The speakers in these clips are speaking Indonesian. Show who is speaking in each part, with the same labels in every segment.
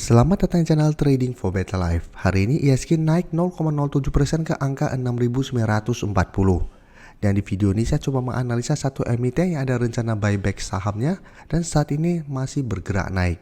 Speaker 1: Selamat datang di channel Trading for Better Life. Hari ini IHSG naik 0,07% ke angka 6.940. Dan di video ini saya coba menganalisa satu emiten yang ada rencana buyback sahamnya dan saat ini masih bergerak naik.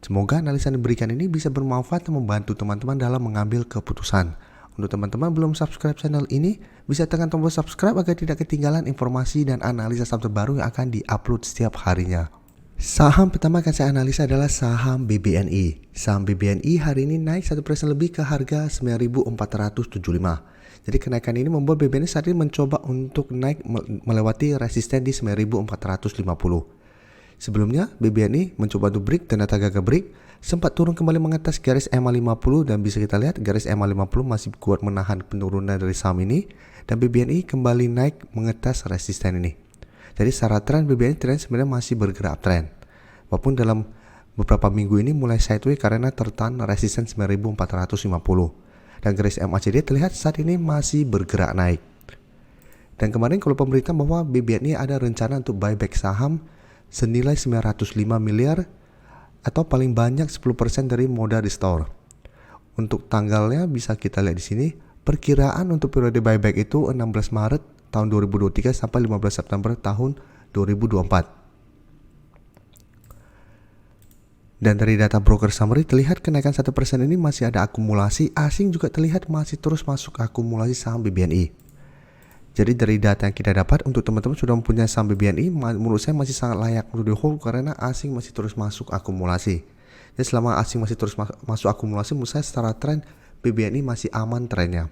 Speaker 1: Semoga analisa yang diberikan ini bisa bermanfaat dan membantu teman-teman dalam mengambil keputusan. Untuk teman-teman belum subscribe channel ini, bisa tekan tombol subscribe agar tidak ketinggalan informasi dan analisa saham terbaru yang akan diupload setiap harinya. Saham pertama akan saya analisa adalah saham BBNI. Saham BBNI hari ini naik 1% lebih ke harga 9.475. Jadi kenaikan ini membuat BBNI saat ini mencoba untuk naik melewati resisten di 9.450. Sebelumnya BBNI mencoba untuk break dan gagal break, sempat turun kembali mengatas garis EMA50 dan bisa kita lihat garis EMA50 masih kuat menahan penurunan dari saham ini dan BBNI kembali naik mengatas resisten ini. Jadi secara tren BBNI tren sebenarnya masih bergerak uptrend. Walaupun dalam beberapa minggu ini mulai sideways karena tertahan resisten 9.450. Dan garis MACD terlihat saat ini masih bergerak naik. Dan kemarin kalau pemerintah bahwa BBNI ada rencana untuk buyback saham senilai 905 miliar atau paling banyak 10% dari modal di store. Untuk tanggalnya bisa kita lihat di sini. Perkiraan untuk periode buyback itu 16 Maret tahun 2023 sampai 15 September tahun 2024. Dan dari data broker summary terlihat kenaikan 1% ini masih ada akumulasi, asing juga terlihat masih terus masuk akumulasi saham BBNI. Jadi dari data yang kita dapat untuk teman-teman sudah mempunyai saham BBNI, menurut saya masih sangat layak untuk di hold karena asing masih terus masuk akumulasi. Jadi selama asing masih terus masuk akumulasi, menurut saya secara tren BBNI masih aman trennya.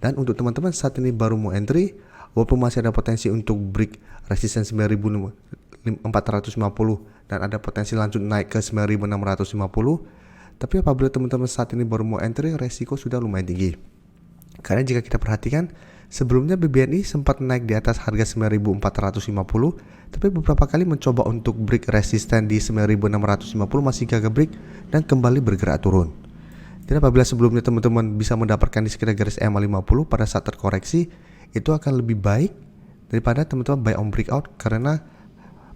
Speaker 1: Dan untuk teman-teman saat ini baru mau entry, walaupun masih ada potensi untuk break resisten 9.450 dan ada potensi lanjut naik ke 9.650, tapi apabila teman-teman saat ini baru mau entry, resiko sudah lumayan tinggi. Karena jika kita perhatikan, sebelumnya BBNI sempat naik di atas harga 9.450, tapi beberapa kali mencoba untuk break resisten di 9.650 masih gagal break dan kembali bergerak turun. Jadi apabila sebelumnya teman-teman bisa mendapatkan di sekitar garis EMA50 pada saat terkoreksi, itu akan lebih baik daripada teman-teman buy on breakout karena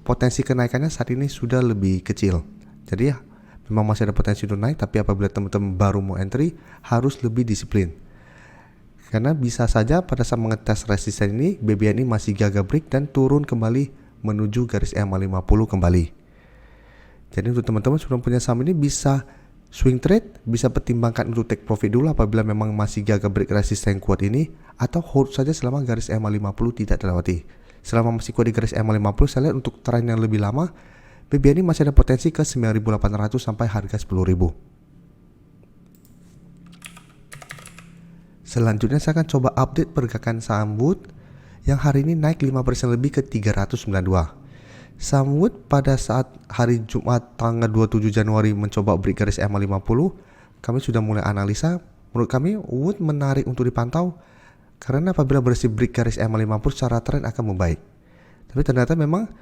Speaker 1: potensi kenaikannya saat ini sudah lebih kecil. Jadi ya, memang masih ada potensi untuk naik, tapi apabila teman-teman baru mau entry harus lebih disiplin. Karena bisa saja pada saat mengetes resisten ini BBNI masih gagal break dan turun kembali menuju garis EMA50 kembali. Jadi untuk teman-teman sudah punya saham ini bisa swing trade, bisa pertimbangkan untuk take profit dulu apabila memang masih gagal break resisten kuat ini, atau hold saja selama garis EMA50 tidak terlewati. Selama masih kuat di garis EMA50, saya lihat untuk tren yang lebih lama BBNI masih ada potensi ke 9.800 sampai harga 10.000. Selanjutnya saya akan coba update pergerakan saham Wood yang hari ini naik 5% lebih ke 392. Saham Wood pada saat hari Jumat tanggal 27 Januari mencoba break garis EMA50, kami sudah mulai analisa. Menurut kami Wood menarik untuk dipantau karena apabila berhasil break garis EMA50 secara tren akan membaik. Tapi ternyata memang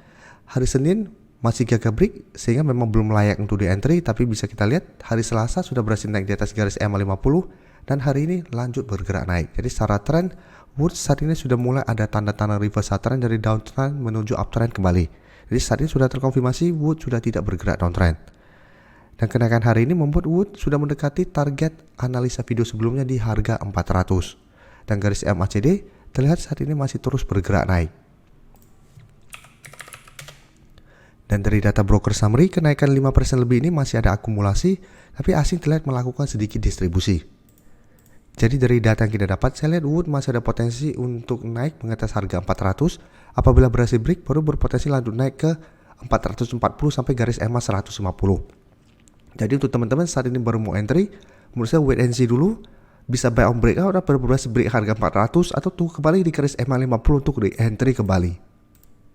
Speaker 1: hari Senin masih gagal break sehingga memang belum layak untuk di entry, tapi bisa kita lihat hari Selasa sudah berhasil naik di atas garis EMA50 dan hari ini lanjut bergerak naik. Jadi secara tren Wood saat ini sudah mulai ada tanda-tanda reversal trend dari downtrend menuju uptrend kembali. Jadi saat ini sudah terkonfirmasi Wood sudah tidak bergerak downtrend. Dan kenaikan hari ini membuat Wood sudah mendekati target analisa video sebelumnya di harga 400. Dan garis MACD terlihat saat ini masih terus bergerak naik. Dan dari data broker summary, kenaikan 5% lebih ini masih ada akumulasi, tapi asing terlihat melakukan sedikit distribusi. Jadi dari data yang kita dapat, saya lihat Wood masih ada potensi untuk naik mengatas harga 400. Apabila berhasil break, baru berpotensi lanjut naik ke 440 sampai garis EMA 150. Jadi untuk teman-teman saat ini baru mau entry, menurut saya wait and see dulu. Bisa buy on breakout atau berhasil break harga 400 atau tunggu kembali di garis EMA 50 untuk di entry kembali.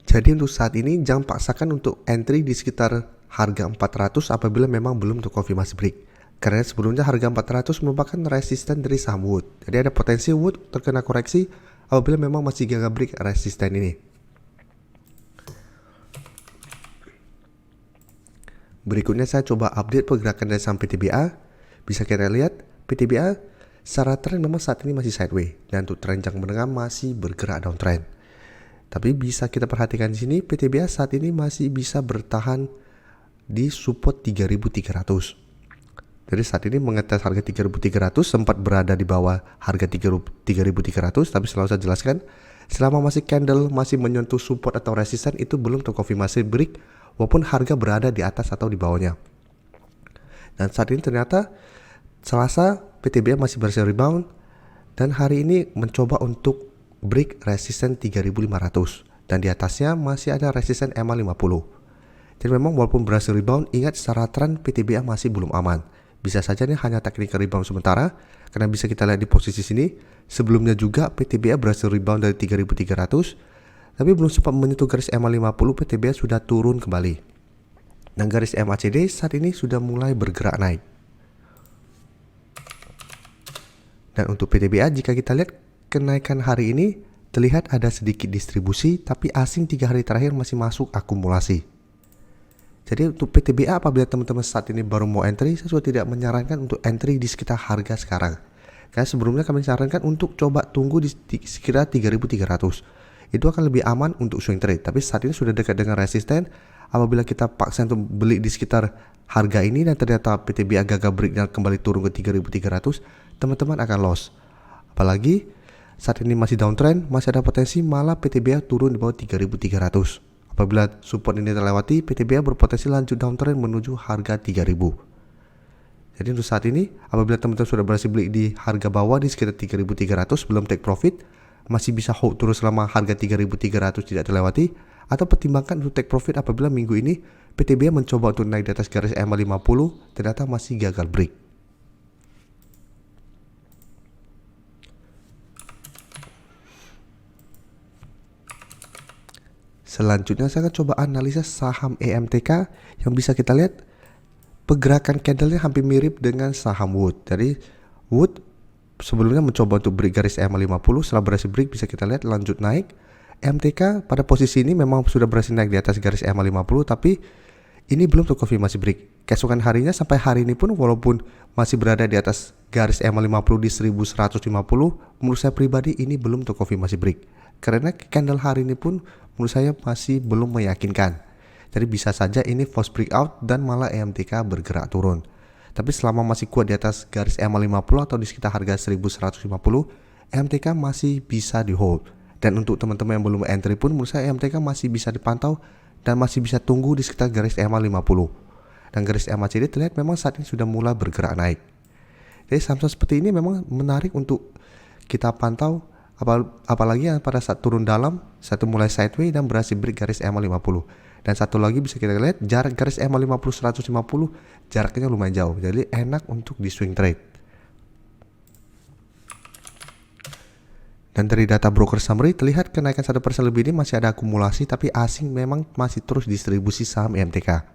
Speaker 1: Jadi untuk saat ini jangan paksakan untuk entry di sekitar harga 400 apabila memang belum terkonfirmasi break. Karena sebelumnya harga 400 merupakan resisten dari saham Wood. Jadi ada potensi Wood terkena koreksi apabila memang masih gagal break resisten ini. Berikutnya saya coba update pergerakan dari saham PTBA. Bisa kita lihat PTBA secara tren memang saat ini masih sideways dan untuk tren jangka menengah masih bergerak downtrend. Tapi bisa kita perhatikan di sini PTBA saat ini masih bisa bertahan di support 3.300. Jadi saat ini mengetes harga 3.300, sempat berada di bawah harga 3.300, tapi selalu saya jelaskan selama masih candle masih menyentuh support atau resisten itu belum terkonfirmasi break walaupun harga berada di atas atau di bawahnya. Dan saat ini ternyata Selasa PTBA masih berhasil rebound dan hari ini mencoba untuk break resisten 3.500 dan di atasnya masih ada resisten EMA 50. Jadi memang walaupun berhasil rebound, ingat secara tren PTBA masih belum aman. Bisa saja ini hanya technical rebound sementara karena bisa kita lihat di posisi sini. Sebelumnya juga PTBA berhasil rebound dari 3.300 tapi belum sempat menyentuh garis EMA 50, PTBA sudah turun kembali. Dan garis MACD saat ini sudah mulai bergerak naik. Dan untuk PTBA jika kita lihat kenaikan hari ini terlihat ada sedikit distribusi tapi asing 3 hari terakhir masih masuk akumulasi. Jadi untuk PTBA apabila teman-teman saat ini baru mau entry, saya sudah tidak menyarankan untuk entry di sekitar harga sekarang. Karena sebelumnya kami sarankan untuk coba tunggu di sekitar 3.300. Itu akan lebih aman untuk swing trade. Tapi saat ini sudah dekat dengan resisten. Apabila kita paksa untuk beli di sekitar harga ini dan ternyata PTBA gagal break dan kembali turun ke 3.300, teman-teman akan loss. Apalagi saat ini masih downtrend, masih ada potensi malah PTBA turun di bawah 3.300. Apabila support ini terlewati, PTBA berpotensi lanjut downtrend menuju harga 3.000. Jadi untuk saat ini, apabila teman-teman sudah berhasil beli di harga bawah di sekitar 3.300 belum take profit, masih bisa hold terus selama harga 3.300 tidak terlewati, atau pertimbangkan untuk take profit apabila minggu ini PTBA mencoba untuk naik di atas garis EMA 50 ternyata masih gagal break. Selanjutnya saya akan coba analisa saham EMTK yang bisa kita lihat pergerakan candlenya hampir mirip dengan saham Wood. Jadi Wood sebelumnya mencoba untuk break garis EMA 50, setelah berhasil break bisa kita lihat lanjut naik. MTK pada posisi ini memang sudah berhasil naik di atas garis EMA 50 tapi ini belum terkonfirmasi break. Keesokan harinya sampai hari ini pun walaupun masih berada di atas garis EMA 50 di 1150, menurut saya pribadi ini belum terkonfirmasi break. Karena candle hari ini pun menurut saya masih belum meyakinkan. Jadi bisa saja ini false breakout dan malah EMTK bergerak turun. Tapi selama masih kuat di atas garis EMA 50 atau di sekitar harga 1150, EMTK masih bisa di hold. Dan untuk teman-teman yang belum entry pun menurut saya EMTK masih bisa dipantau dan masih bisa tunggu di sekitar garis EMA 50. Dan garis MACD terlihat memang saat ini sudah mulai bergerak naik. Jadi saham-saham seperti ini memang menarik untuk kita pantau, apalagi yang pada saat turun dalam, satu mulai sideways dan berhasil break garis EMA 50. Dan satu lagi bisa kita lihat jarak garis EMA 50 150 jaraknya lumayan jauh. Jadi enak untuk di swing trade. Dan dari data broker summary terlihat kenaikan 1% lebih ini masih ada akumulasi tapi asing memang masih terus distribusi saham MTK.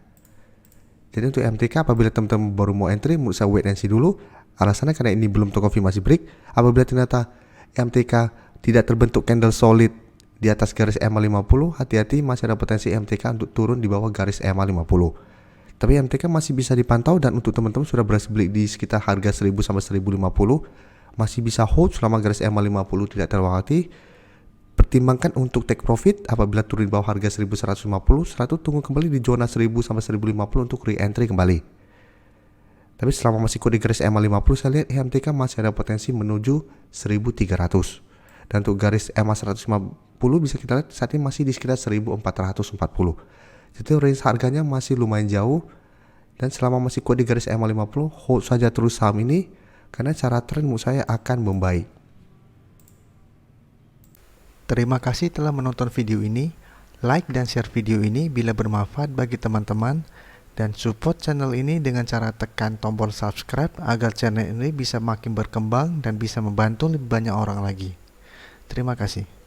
Speaker 1: Jadi untuk MTK apabila teman-teman baru mau entry menurut saya wait and see dulu. Alasannya karena ini belum terkonfirmasi break. Apabila ternyata MTK tidak terbentuk candle solid di atas garis EMA 50, hati-hati masih ada potensi MTK untuk turun di bawah garis EMA 50. Tapi MTK masih bisa dipantau dan untuk teman-teman sudah berhasil beli di sekitar harga 1000 sampai 1050 masih bisa hold selama garis EMA 50 tidak terlewati. Pertimbangkan untuk take profit apabila turun di bawah harga 1150, tunggu kembali di zona 1000 sampai 1050 untuk re-entry kembali. Tapi selama masih kuat di garis EMA 50, saya lihat EMTK masih ada potensi menuju 1300. Dan untuk garis EMA 150 bisa kita lihat saat ini masih di sekitar 1440. Jadi range harganya masih lumayan jauh. Dan selama masih kuat di garis EMA 50, hold saja terus saham ini karena cara tren menurut saya akan membaik.
Speaker 2: Terima kasih telah menonton video ini. Like dan share video ini bila bermanfaat bagi teman-teman. Dan support channel ini dengan cara tekan tombol subscribe agar channel ini bisa makin berkembang dan bisa membantu lebih banyak orang lagi. Terima kasih.